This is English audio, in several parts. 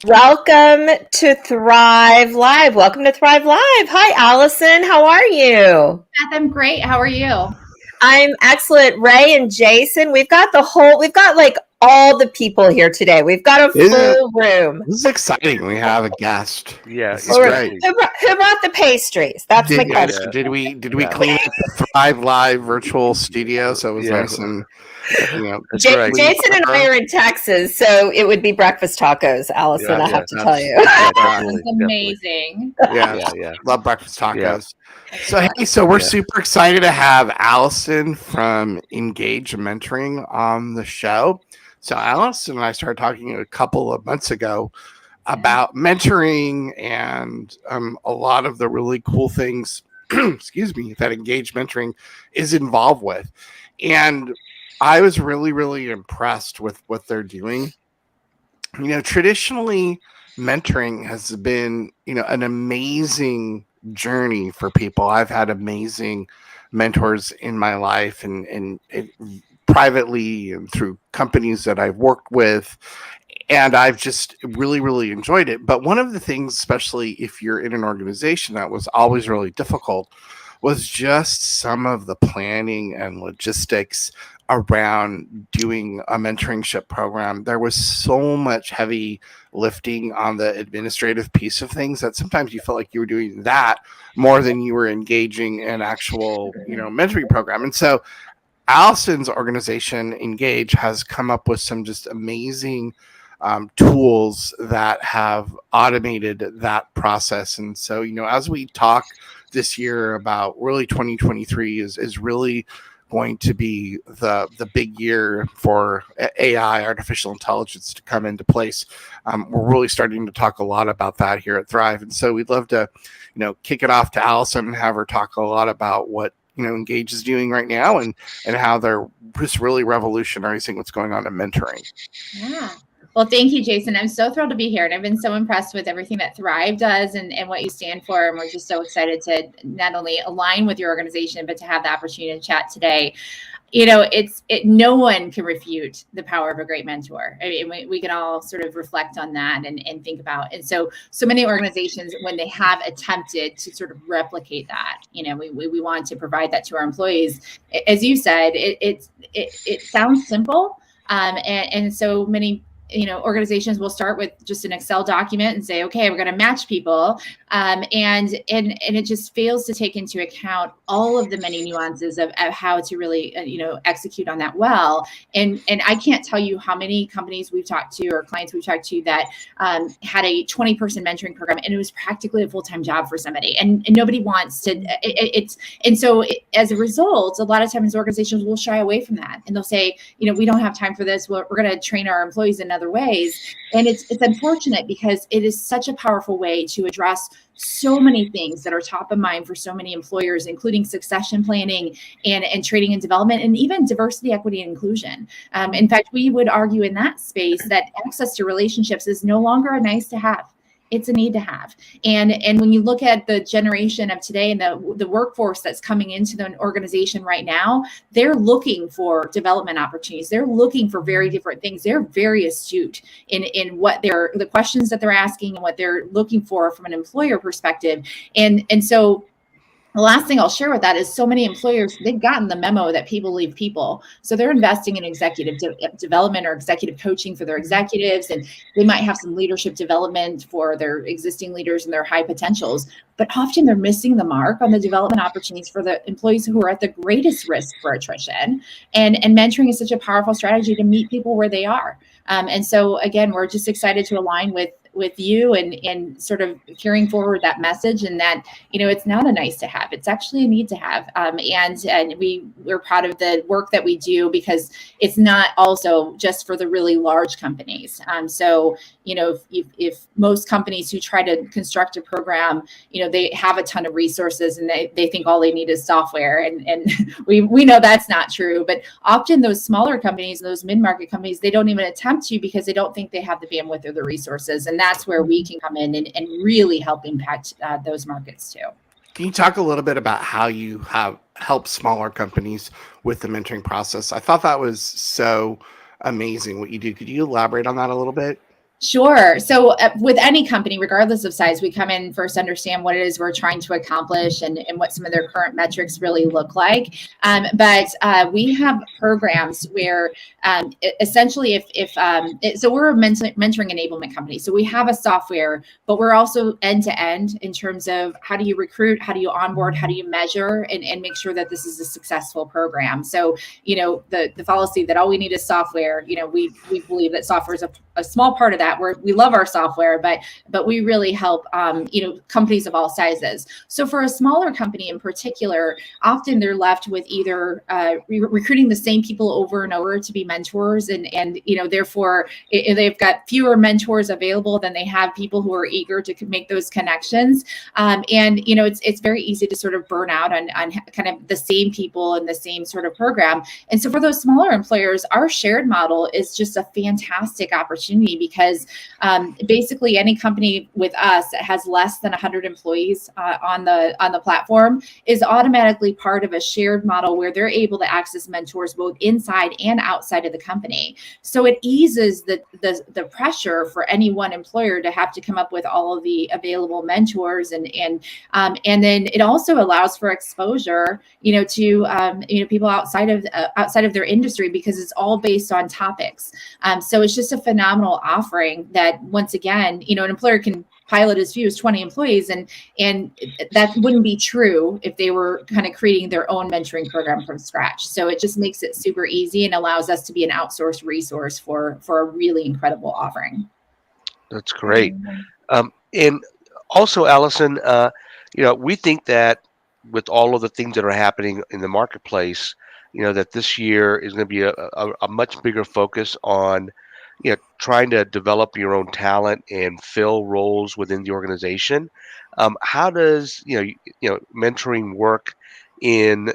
Welcome to Thrive Live. Welcome to Thrive Live. Hi, Allison. How are you? Beth, I'm great. How are you? I'm excellent. Ray and Jason, we've got like all the people here today. We've got a Isn't it, full room. this is exciting. We have a guest. Yeah, This is All right. great. Who brought the pastries? That's my question. Did we Yeah. clean up the Thrive Live virtual studio so it was Yeah. nice and That's right. Jason and I are in Texas, so it would be breakfast tacos, Allison, Yeah, I have to tell you. Yeah, That's definitely. amazing. yeah, love breakfast tacos. Excellent. So we're Yeah. super excited to have Allison from Engage Mentoring on the show. So Allison and I started talking a couple of months ago about mentoring and a lot of the really cool things, excuse me, that Engage Mentoring is involved with. And I was really, really impressed with what they're doing. Traditionally, mentoring has been, an amazing journey for people. I've had amazing mentors in my life and privately and through companies that I've worked with. And I've just really, really enjoyed it. But one of the things, especially if you're in an organization, that was always really difficult was just some of the planning and logistics around doing a mentorship program. There was so much heavy lifting on the administrative piece of things that sometimes you felt like you were doing that more than you were engaging in actual, mentoring program. And so Allison's organization, Engage, has come up with some just amazing tools that have automated that process. And so, as we talk this year about really 2023 is really going to be the big year for AI, artificial intelligence, to come into place. We're really starting to talk a lot about that here at Thrive. And so we'd love to, kick it off to Allison and have her talk a lot about what Engage is doing right now and how they're just really revolutionizing what's going on in mentoring. Yeah. Well, thank you, Jason. I'm so thrilled to be here. And I've been so impressed with everything that Thrive does and what you stand for. And we're just so excited to not only align with your organization, but to have the opportunity to chat today. No one can refute the power of a great mentor. I mean, we can all sort of reflect on that and think about. And so many organizations, when they have attempted to sort of replicate that, we want to provide that to our employees. As you said, it sounds simple. And so many organizations will start with just an Excel document and say, okay, we're going to match people. And it just fails to take into account all of the many nuances of how to really, execute on that well. And I can't tell you how many companies we've talked to or clients we've talked to that had a 20-person mentoring program, and it was practically a full-time job for somebody. And nobody wants to, as a result, a lot of times organizations will shy away from that. And they'll say, we don't have time for this. We're going to train our employees in other ways. And it's unfortunate because it is such a powerful way to address so many things that are top of mind for so many employers, including succession planning and training and development, and even diversity, equity, and inclusion. In fact, we would argue in that space that access to relationships is no longer a nice to have. It's a need to have. And when you look at the generation of today and the workforce that's coming into the organization right now, they're looking for development opportunities. They're looking for very different things. They're very astute in what the questions that they're asking and what they're looking for from an employer perspective. And so the last thing I'll share with that is so many employers, they've gotten the memo that people leave people. So they're investing in executive development or executive coaching for their executives. And they might have some leadership development for their existing leaders and their high potentials. But often they're missing the mark on the development opportunities for the employees who are at the greatest risk for attrition. And mentoring is such a powerful strategy to meet people where they are. And so, again, we're just excited to align with you and sort of carrying forward that message, and that, it's not a nice to have, it's actually a need to have. And we're proud of the work that we do because it's not also just for the really large companies. So, if most companies who try to construct a program, they have a ton of resources and they think all they need is software. And we know that's not true, but often those smaller companies, those mid-market companies, they don't even attempt to because they don't think they have the bandwidth or the resources. And that's where we can come in and really help impact those markets too. Can you talk a little bit about how you have helped smaller companies with the mentoring process? I thought that was so amazing what you do. Could you elaborate on that a little bit? Sure. So with any company, regardless of size, we come in first, understand what it is we're trying to accomplish and what some of their current metrics really look like. But we have programs where essentially so we're a mentoring enablement company. So we have a software, but we're also end to end in terms of how do you recruit, how do you onboard, how do you measure and make sure that this is a successful program. So, the fallacy that all we need is software, we believe that software is a small part of that. We love our software, but we really help companies of all sizes. So for a smaller company in particular, often they're left with either recruiting the same people over and over to be mentors, and therefore they've got fewer mentors available than they have people who are eager to make those connections. It's very easy to sort of burn out on kind of the same people and the same sort of program. And so for those smaller employers, our shared model is just a fantastic opportunity because basically any company with us that has less than 100 employees on the platform is automatically part of a shared model where they're able to access mentors both inside and outside of the company. So it eases the pressure for any one employer to have to come up with all of the available mentors, and then it also allows for exposure, to people outside of their industry, because it's all based on topics. So it's just a phenomenal offering that, once again, an employer can pilot as few as 20 employees, and that wouldn't be true if they were kind of creating their own mentoring program from scratch. So it just makes it super easy and allows us to be an outsourced resource for a really incredible offering. That's great. And also, Alison, we think that with all of the things that are happening in the marketplace, that this year is going to be a much bigger focus on trying to develop your own talent and fill roles within the organization. How does mentoring work in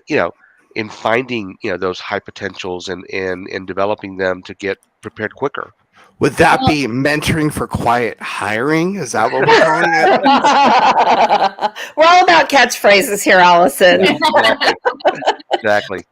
finding those high potentials and developing them to get prepared quicker? Would that be mentoring for quiet hiring? Is that what we're calling it? We're all about catchphrases here, Alison. Exactly.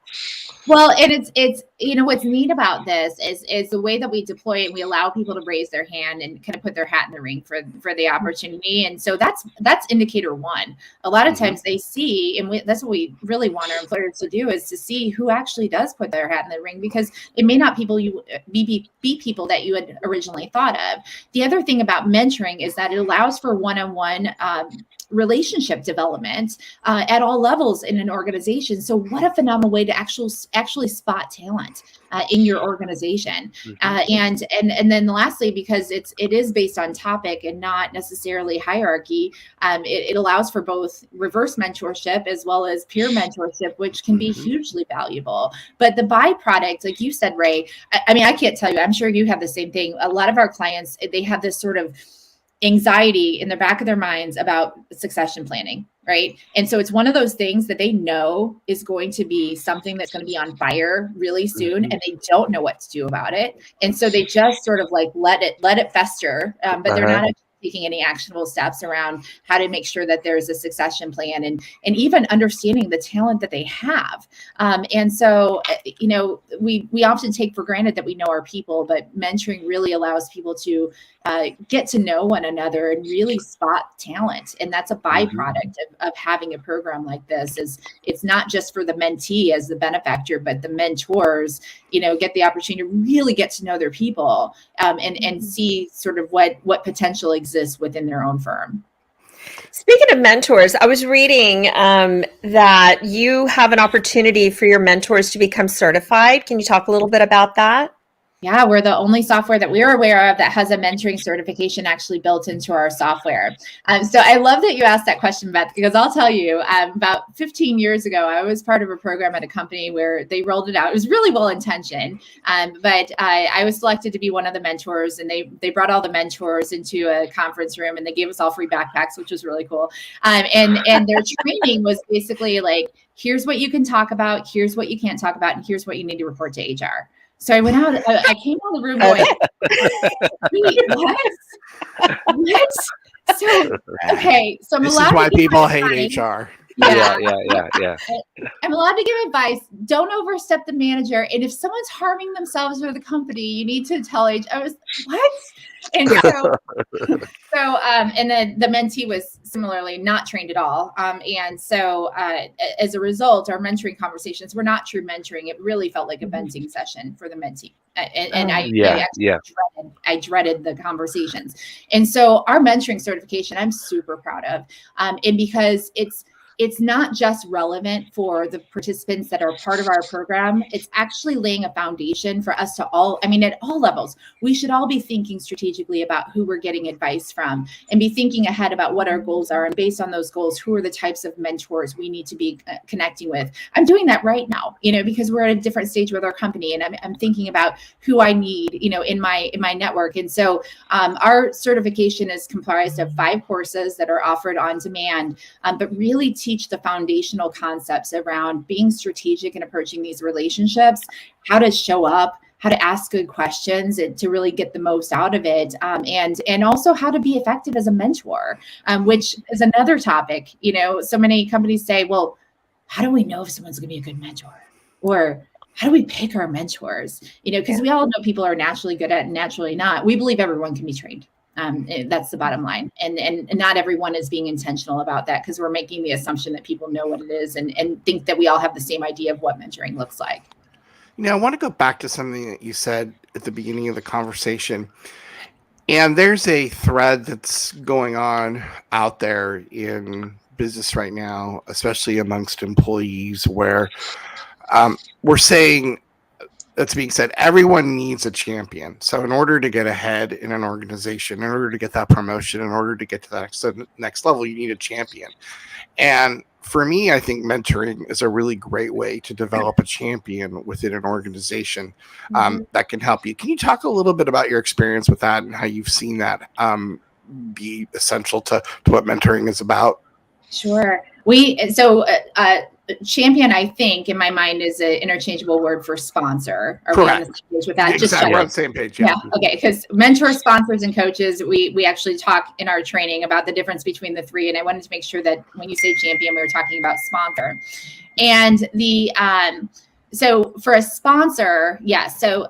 Well, and it's what's neat about this is the way that we deploy it. We allow people to raise their hand and kind of put their hat in the ring for the opportunity. And so that's indicator one. A lot of times they see, and that's what we really want our employers to do, is to see who actually does put their hat in the ring, because it may not be people that you had originally thought of. The other thing about mentoring is that it allows for one-on-one relationship development at all levels in an organization. So what a phenomenal way to actually spot talent in your organization. And then lastly, because it is based on topic and not necessarily hierarchy, it allows for both reverse mentorship as well as peer mentorship, which can be hugely valuable. But the byproduct, like you said, Ray, I can't tell you, I'm sure you have the same thing. A lot of our clients, they have this sort of anxiety in the back of their minds about succession planning, right? And so it's one of those things that they know is going to be something that's going to be on fire really soon, and they don't know what to do about it. And so they just sort of like let it fester, but they're not taking any actionable steps around how to make sure that there's a succession plan and even understanding the talent that they have. And so, we often take for granted that we know our people, but mentoring really allows people to get to know one another and really spot talent. And that's a byproduct of having a program like this. Is it's not just for the mentee as the benefactor, but the mentors, get the opportunity to really get to know their people and see sort of what potential exists within their own firm. Speaking of mentors, I was reading that you have an opportunity for your mentors to become certified. Can you talk a little bit about that? Yeah, we're the only software that we're aware of that has a mentoring certification actually built into our software. So I love that you asked that question, Beth, because I'll tell you, about 15 years ago, I was part of a program at a company where they rolled it out. It was really well-intentioned, but I was selected to be one of the mentors, and they brought all the mentors into a conference room, and they gave us all free backpacks, which was really cool. And their training was basically like, here's what you can talk about, here's what you can't talk about, and here's what you need to report to HR. So I went out, I came out of the room going, what? So, okay. So this is why people hate HR. Yeah. I'm allowed to give advice. Don't overstep the manager. And if someone's harming themselves or the company, you need to tell I was, what? And and then the mentee was similarly not trained at all. As a result, our mentoring conversations were not true mentoring. It really felt like a venting session for the mentee. I dreaded the conversations. And so our mentoring certification, I'm super proud of. And because it's not just relevant for the participants that are part of our program, it's actually laying a foundation for us to all, at all levels, we should all be thinking strategically about who we're getting advice from and be thinking ahead about what our goals are. And based on those goals, who are the types of mentors we need to be connecting with. I'm doing that right now, because we're at a different stage with our company, and I'm thinking about who I need, in my network. And so our certification is comprised of 5 courses that are offered on demand, but really teach the foundational concepts around being strategic and approaching these relationships, how to show up, how to ask good questions and to really get the most out of it, and also how to be effective as a mentor, which is another topic. So many companies say, well, how do we know if someone's going to be a good mentor? Or how do we pick our mentors? Because we all know people are naturally good at and naturally not. We believe everyone can be trained. That's the bottom line. And not everyone is being intentional about that, because we're making the assumption that people know what it is and think that we all have the same idea of what mentoring looks like. I want to go back to something that you said at the beginning of the conversation. And there's a thread that's going on out there in business right now, especially amongst employees, where we're saying, that's being said, everyone needs a champion. So in order to get ahead in an organization, in order to get that promotion, in order to get to that next level, you need a champion. And for me, I think mentoring is a really great way to develop a champion within an organization that can help you. Can you talk a little bit about your experience with that and how you've seen that be essential to what mentoring is about? Sure. Champion, I think, in my mind, is an interchangeable word for sponsor. Are Correct. we on the same page with that? Exactly. We're on the same page. Yeah. Okay. Because mentors, sponsors, and coaches, we actually talk in our training about the difference between the 3. And I wanted to make sure that when you say champion, we were talking about sponsor. And so for a sponsor, yes. So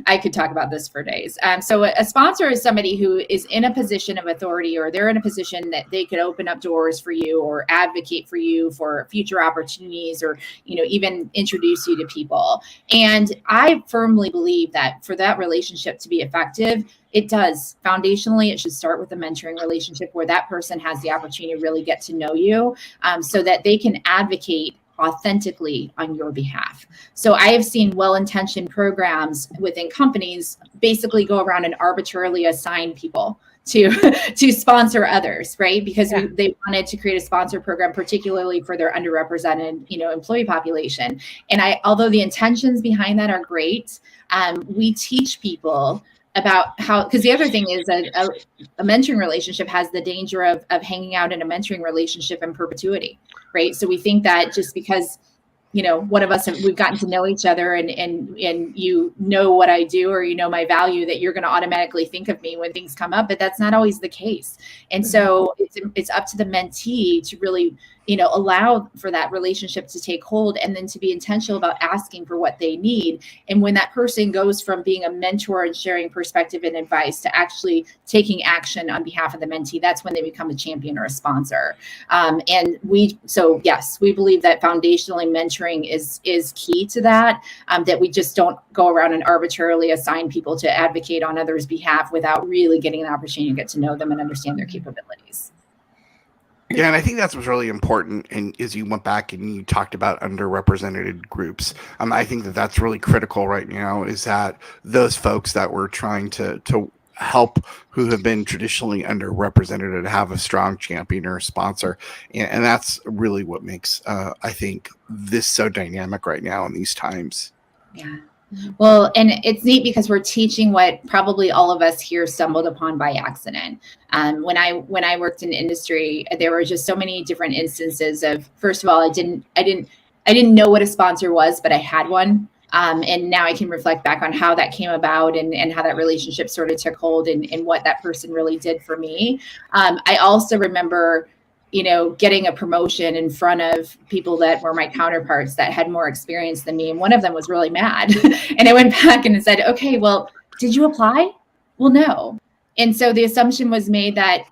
I could talk about this for days. So a sponsor is somebody who is in a position of authority, or they're in a position that they could open up doors for you or advocate for you for future opportunities, or, even introduce you to people. And I firmly believe that for that relationship to be effective, it does. Foundationally, it should start with a mentoring relationship where that person has the opportunity to really get to know you, so that they can advocate authentically on your behalf. So I have seen well-intentioned programs within companies basically go around and arbitrarily assign people to sponsor others, right? Because they wanted to create a sponsor program, particularly for their underrepresented, employee population. And although the intentions behind that are great, we teach people about how, because the other thing is a mentoring relationship has the danger of hanging out in a mentoring relationship in perpetuity, right? So we think that just because, one of us, we've gotten to know each other and you know what I do, or my value, that you're going to automatically think of me when things come up, but that's not always the case. And so it's up to the mentee to really, allow for that relationship to take hold, and then to be intentional about asking for what they need. And when that person goes from being a mentor and sharing perspective and advice to actually taking action on behalf of the mentee, that's when they become a champion or a sponsor. Yes, we believe that foundationally mentoring is key to that, that we just don't go around and arbitrarily assign people to advocate on others' behalf without really getting an opportunity to get to know them and understand their capabilities. Yeah, and I think that's what's really important. And as you went back and you talked about underrepresented groups, I think that that's really critical right now, is that those folks that we're trying to help, who have been traditionally underrepresented, and have a strong champion or a sponsor. And that's really what makes, I think, this so dynamic right now in these times. Yeah. Well, and it's neat because we're teaching what probably all of us here stumbled upon by accident. When I worked in industry, there were just so many different instances of, first of all, I didn't know what a sponsor was, but I had one. And now I can reflect back on how that came about and how that relationship sort of took hold and what that person really did for me. I also remember getting a promotion in front of people that were my counterparts that had more experience than me. And one of them was really mad. And I went back and said, okay, well, did you apply? Well, no. And so the assumption was made that,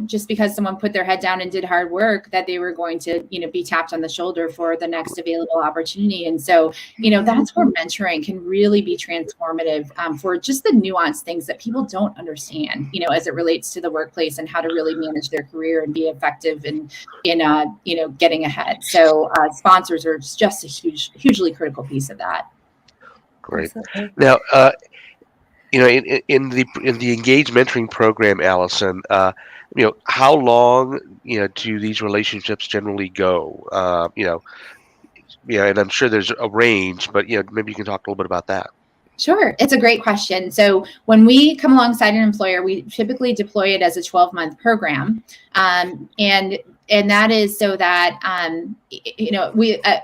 just because someone put their head down and did hard work, that they were going to, be tapped on the shoulder for the next available opportunity. And so, that's where mentoring can really be transformative for just the nuanced things that people don't understand, as it relates to the workplace and how to really manage their career and be effective in getting ahead. So sponsors are just a hugely critical piece of that. Great. Now, in the Engage Mentoring program, Alison, how long do these relationships generally go? And I'm sure there's a range, but maybe you can talk a little bit about that. Sure. It's a great question. So when we come alongside an employer, we typically deploy it as a 12-month program. And that is so that,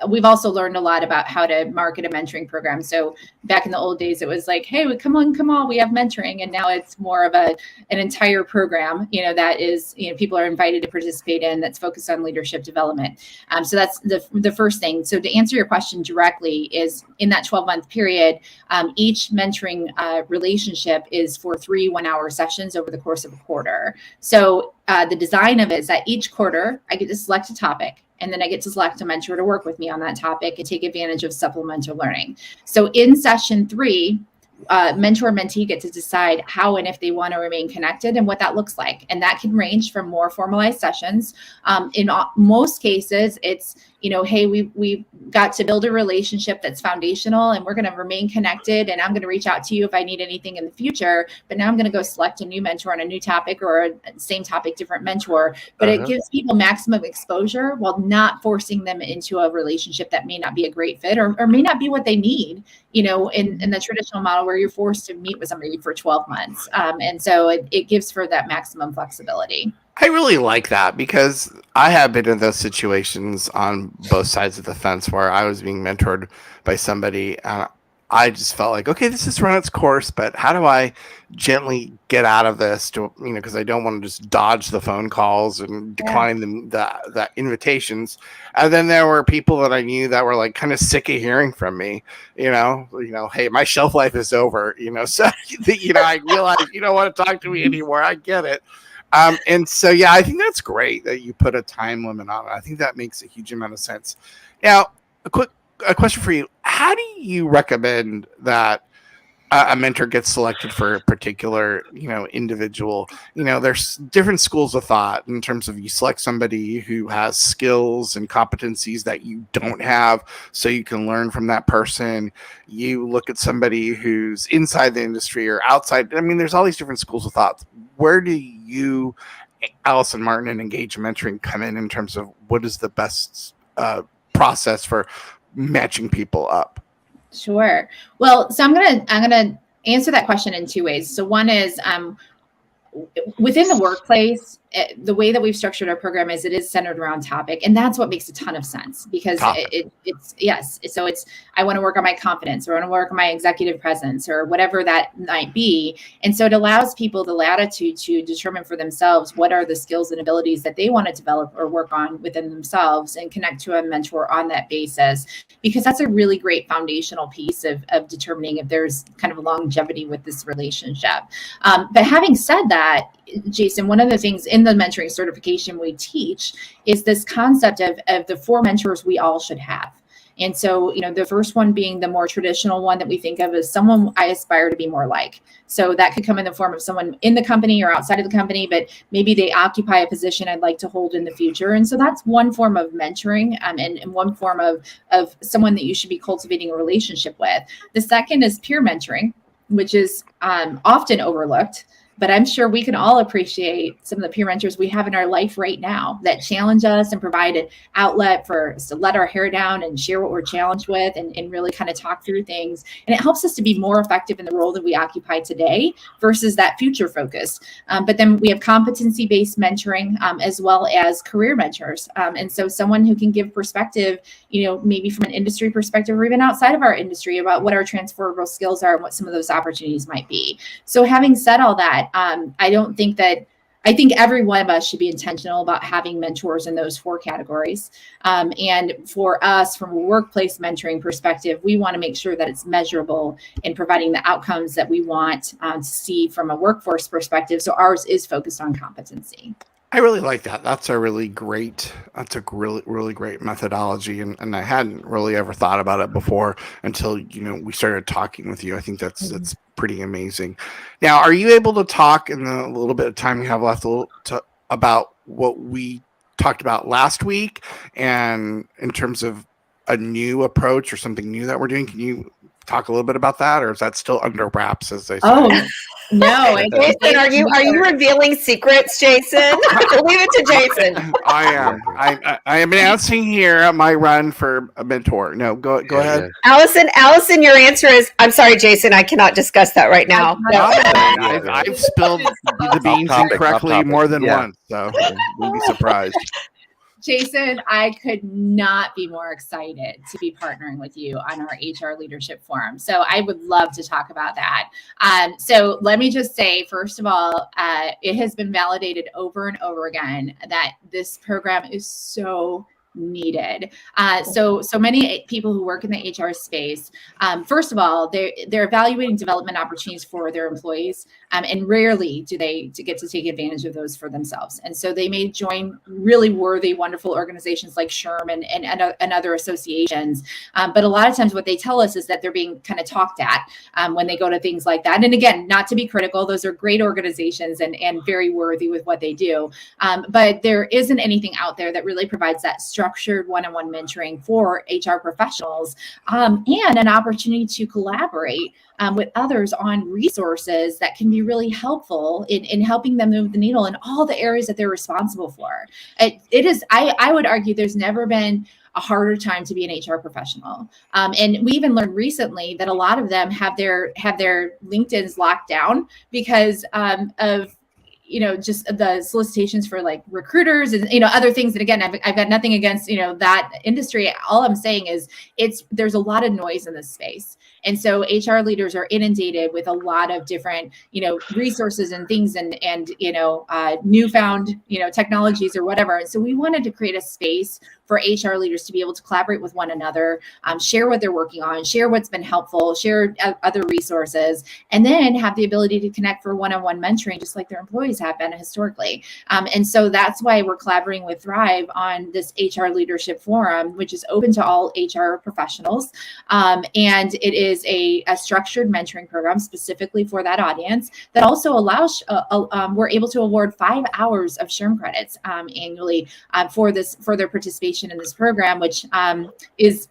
we've also learned a lot about how to market a mentoring program. So back in the old days, it was like, hey, come on, we have mentoring. And now it's more of an entire program, that is, people are invited to participate in, that's focused on leadership development. So that's the first thing. So to answer your question directly is in that 12-month period, each mentoring relationship is for 3 one-hour sessions over the course of a quarter. So the design of it is that each quarter I get to select a topic, and then I get to select a mentor to work with me on that topic and take advantage of supplemental learning. So in session 3, mentor and mentee get to decide how and if they want to remain connected and what that looks like. And that can range from more formalized sessions. In most cases, it's, hey, we got to build a relationship that's foundational and we're going to remain connected. And I'm going to reach out to you if I need anything in the future. But now I'm going to go select a new mentor on a new topic or a same topic, different mentor. But it gives people maximum exposure while not forcing them into a relationship that may not be a great fit or may not be what they need, in the traditional model where you're forced to meet with somebody for 12 months. And so it gives for that maximum flexibility. I really like that because I have been in those situations on both sides of the fence where I was being mentored by somebody. I just felt like, okay, this has run its course, but how do I gently get out of this? Because I don't want to just dodge the phone calls and decline the invitations. And then there were people that I knew that were like kind of sick of hearing from me. Hey, my shelf life is over. So I realized you don't want to talk to me anymore. I get it. And so, I think that's great that you put a time limit on it. I think that makes a huge amount of sense. Now, a question for you. How do you recommend that a mentor gets selected for a particular, individual? There's different schools of thought in terms of you select somebody who has skills and competencies that you don't have so you can learn from that person. You look at somebody who's inside the industry or outside. I mean, there's all these different schools of thought. Where do you, Alison Martin, and Engage Mentoring come in terms of what is the best process for matching people up? Sure. Well, so I'm gonna answer that question in 2 ways. So one is within the workplace, the way that we've structured our program is it is centered around topic. And that's what makes a ton of sense because it's yes. So it's, I want to work on my confidence or I want to work on my executive presence or whatever that might be. And so it allows people the latitude to determine for themselves what are the skills and abilities that they want to develop or work on within themselves and connect to a mentor on that basis, because that's a really great foundational piece of determining if there's kind of longevity with this relationship. But having said that, Jason, one of the things in the mentoring certification we teach is this concept of the 4 mentors we all should have. And so, the first one being the more traditional one that we think of as someone I aspire to be more like. So that could come in the form of someone in the company or outside of the company, but maybe they occupy a position I'd like to hold in the future. And so that's one form of mentoring and one form of someone that you should be cultivating a relationship with. The second is peer mentoring, which is often overlooked. But I'm sure we can all appreciate some of the peer mentors we have in our life right now that challenge us and provide an outlet for us to let our hair down and share what we're challenged with and really kind of talk through things. And it helps us to be more effective in the role that we occupy today versus that future focus. But then we have competency-based mentoring as well as career mentors. And so someone who can give perspective, maybe from an industry perspective or even outside of our industry about what our transferable skills are and what some of those opportunities might be. So having said all that, I I think every one of us should be intentional about having mentors in those 4 categories. And for us, from a workplace mentoring perspective, we want to make sure that it's measurable in providing the outcomes that we want to see from a workforce perspective. So ours is focused on competency. I really like that. That's a really great methodology. And I hadn't really ever thought about it before until, we started talking with you. I think that's pretty amazing. Now, are you able to talk in the little bit of time you have left about what we talked about last week and in terms of a new approach or something new that we're doing? Can you talk a little bit about that, or is that still under wraps, as they say? Oh, no. Jason, are you revealing secrets, Jason? Leave it to Jason. I am. I am announcing here my run for a mentor. No, go ahead. Allison, your answer is, I'm sorry, Jason, I cannot discuss that right now. I've spilled the beans incorrectly more than once, so you'll be surprised. Jason, I could not be more excited to be partnering with you on our HR Leadership Forum. So I would love to talk about that. So let me just say, first of all, it has been validated over and over again that this program is so needed. So many people who work in the HR space, first of all, they're evaluating development opportunities for their employees, and rarely do they get to take advantage of those for themselves. And so they may join really worthy, wonderful organizations like SHRM and other associations. But a lot of times what they tell us is that they're being kind of talked at when they go to things like that. And again, not to be critical, those are great organizations and very worthy with what they do. But there isn't anything out there that really provides that structured one-on-one mentoring for HR professionals, and an opportunity to collaborate with others on resources that can be really helpful in helping them move the needle in all the areas that they're responsible for. It is, I would argue there's never been a harder time to be an HR professional. And we even learned recently that a lot of them have their LinkedIns locked down because of just the solicitations for like recruiters and, other things. And again, I've got nothing against, that industry. All I'm saying is there's a lot of noise in this space. And so HR leaders are inundated with a lot of different, resources and things and newfound, technologies or whatever. And so we wanted to create a space for HR leaders to be able to collaborate with one another, share what they're working on, share what's been helpful, share other resources, and then have the ability to connect for one-on-one mentoring, just like their employees have been historically. And so that's why we're collaborating with Thrive on this HR Leadership Forum, which is open to all HR professionals. And it is a structured mentoring program specifically for that audience that also allows, we're able to award 5 hours of SHRM credits annually for their participation in this program, which is,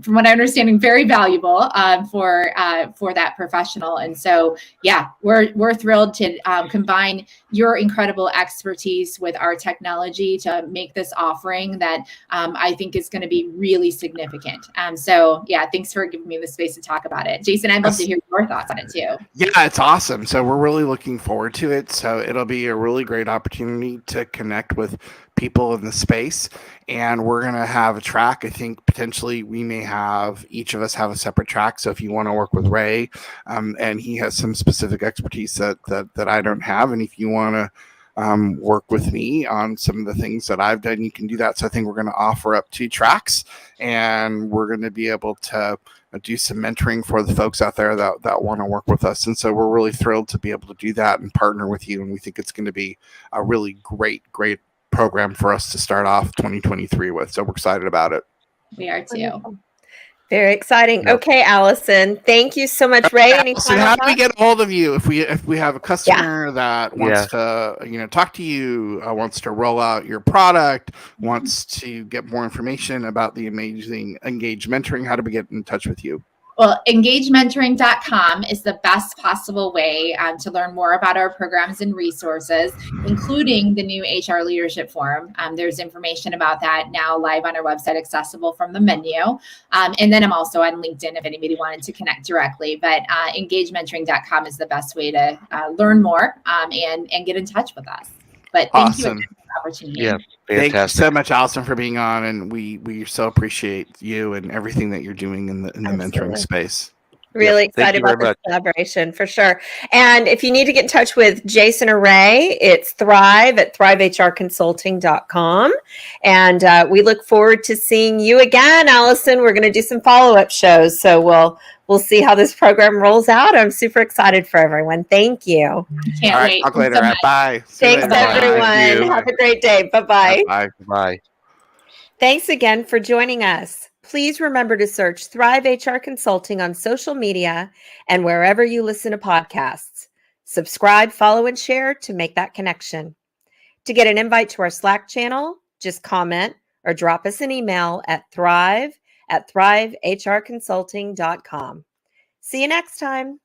from what I understand, very valuable for that professional. And so, yeah, we're thrilled to combine your incredible expertise with our technology to make this offering that I think is going to be really significant. So, yeah, thanks for giving me the space to talk about it. Jason, I'd love to hear your thoughts on it too. Yeah, it's awesome. So we're really looking forward to it. So it'll be a really great opportunity to connect with people in the space. And we're going to have a track. I think potentially we may have, each of us have a separate track. So if you want to work with Ray, and he has some specific expertise that I don't have, and if you want to work with me on some of the things that I've done, you can do that. So I think we're going to offer up 2 tracks, and we're going to be able to do some mentoring for the folks out there that want to work with us. And so we're really thrilled to be able to do that and partner with you. And we think it's going to be a really great program for us to start off 2023 with. So we're excited about it. We are too. Very exciting. Yep. Okay, Allison, thank you so much. Ray, any Allison, how do we get a hold of you if we have a customer that wants to talk to you, wants to roll out your product, wants to get more information about the amazing Engage Mentoring? How do we get in touch with you? Well, engagementoring.com is the best possible way to learn more about our programs and resources, including the new HR Leadership Forum. There's information about that now live on our website, accessible from the menu. And then I'm also on LinkedIn if anybody wanted to connect directly. But engagementoring.com is the best way to learn more and get in touch with us. But thank you for the opportunity. Yeah, fantastic. Thank you so much, Allison, for being on, and we so appreciate you and everything that you're doing in the mentoring space. Really Yep. Thank excited you very about this much. collaboration for sure. And if you need to get in touch with Jason or Ray, it's Thrive at thrivehrconsulting.com. And we look forward to seeing you again, Allison. We're going to do some follow-up shows. So we'll see how this program rolls out. I'm super excited for everyone. Thank you. Can't All right, wait. talk later. So All right, bye. See you Thanks, later. Bye. everyone. Thank you. Have a great day. Bye-bye. Bye. Bye. Thanks again for joining us. Please remember to search Thrive HR Consulting on social media and wherever you listen to podcasts. Subscribe, follow, and share to make that connection. To get an invite to our Slack channel, just comment or drop us an email at thrive@thrivehrconsulting.com. See you next time.